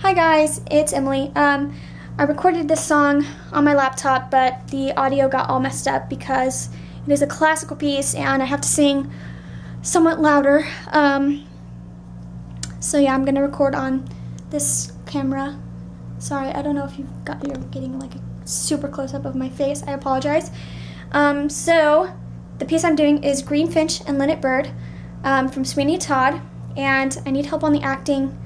Hi guys, it's Emily. I recorded this song on my laptop, but the audio got all messed up because it is a classical piece and I have to sing somewhat louder. So yeah, I'm gonna record on this camera. Sorry, I don't know if you're getting like a super close up of my face. I apologize. So the piece I'm doing is Green Finch and Linnet Bird from Sweeney Todd, and I need help on the acting.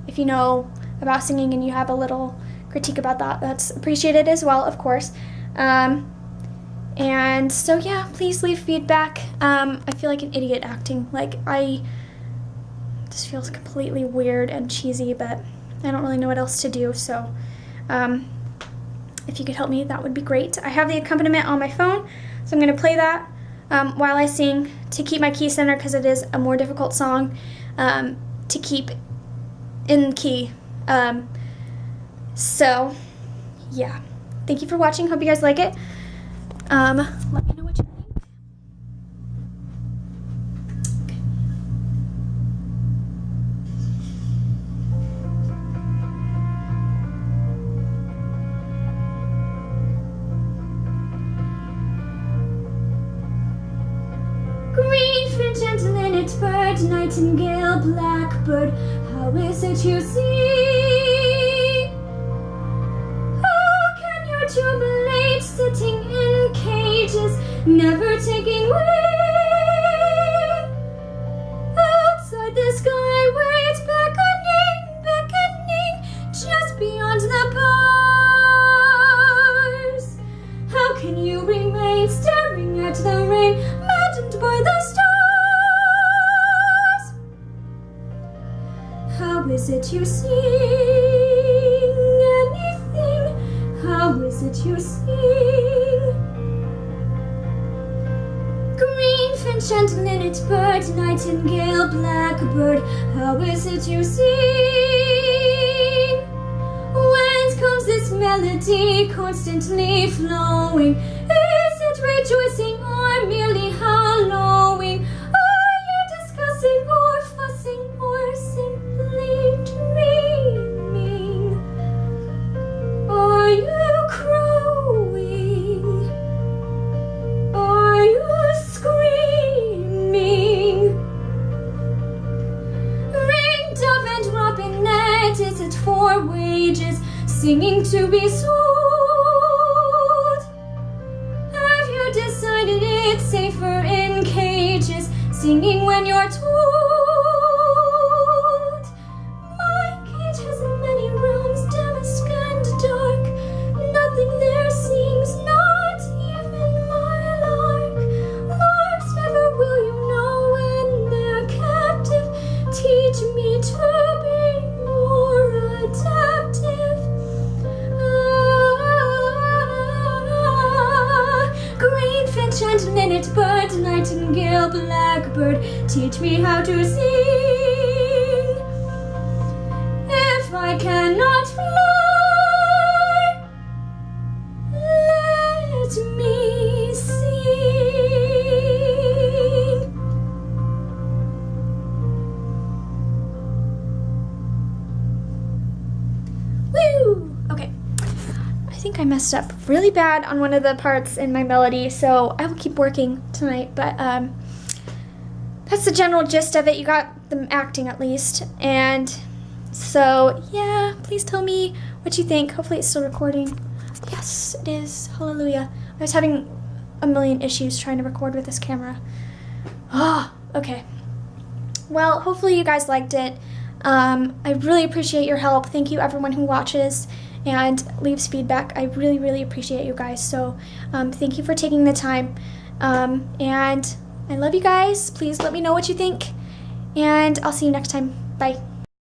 If you know about singing and you have a little critique about that, that's appreciated as well, of course. And so yeah, please leave feedback. I feel like an idiot acting. Like, this feels completely weird and cheesy, but I don't really know what else to do, so if you could help me, that would be great. I have the accompaniment on my phone, so I'm going to play that while I sing to keep my key center, because it is a more difficult song to keep in key. So yeah, thank you for watching. Hope you guys like it. Let me know what you think. Okay. Green finch and linnet bird, nightingale, blackbird, how is it you see? How can you jubilate, sitting in cages, never taking wing? Outside the sky waits beckoning, beckoning, just beyond the bars. How can you remain staring at the rain, maddened by the stars? How is it you sing anything? How is it you sing? Green finch and linnet bird, nightingale, blackbird, how is it you sing? Whence comes this melody constantly flowing? Is it rejoicing or merely hallowing? Are you discussing or fussing or simply dreaming? Are you crowing? Are you screaming? Ring, dove and robinette, is it for wages, singing to be sold? Have you decided it's safer in cages, singing when you're told? My cage has many rooms, damask and dark. Nothing there sings, not even my lark. Larks never will you know when they're captive. Teach me to be more adaptive. Green finch and linnet bird, nightingale, blackbird, teach me how to sing. If I cannot fly, let me sing. Woo! Okay. I think I messed up really bad on one of the parts in my melody, so I will keep working tonight, but that's the general gist of it. You got the acting at least, and so yeah, please tell me what you think. Hopefully it's still recording. Yes, it is. Hallelujah. I was having a million issues trying to record with this camera. Okay. Well, hopefully you guys liked it. I really appreciate your help. Thank you everyone who watches and leaves feedback. I really, really appreciate you guys. So thank you for taking the time. And I love you guys. Please let me know what you think. And I'll see you next time. Bye.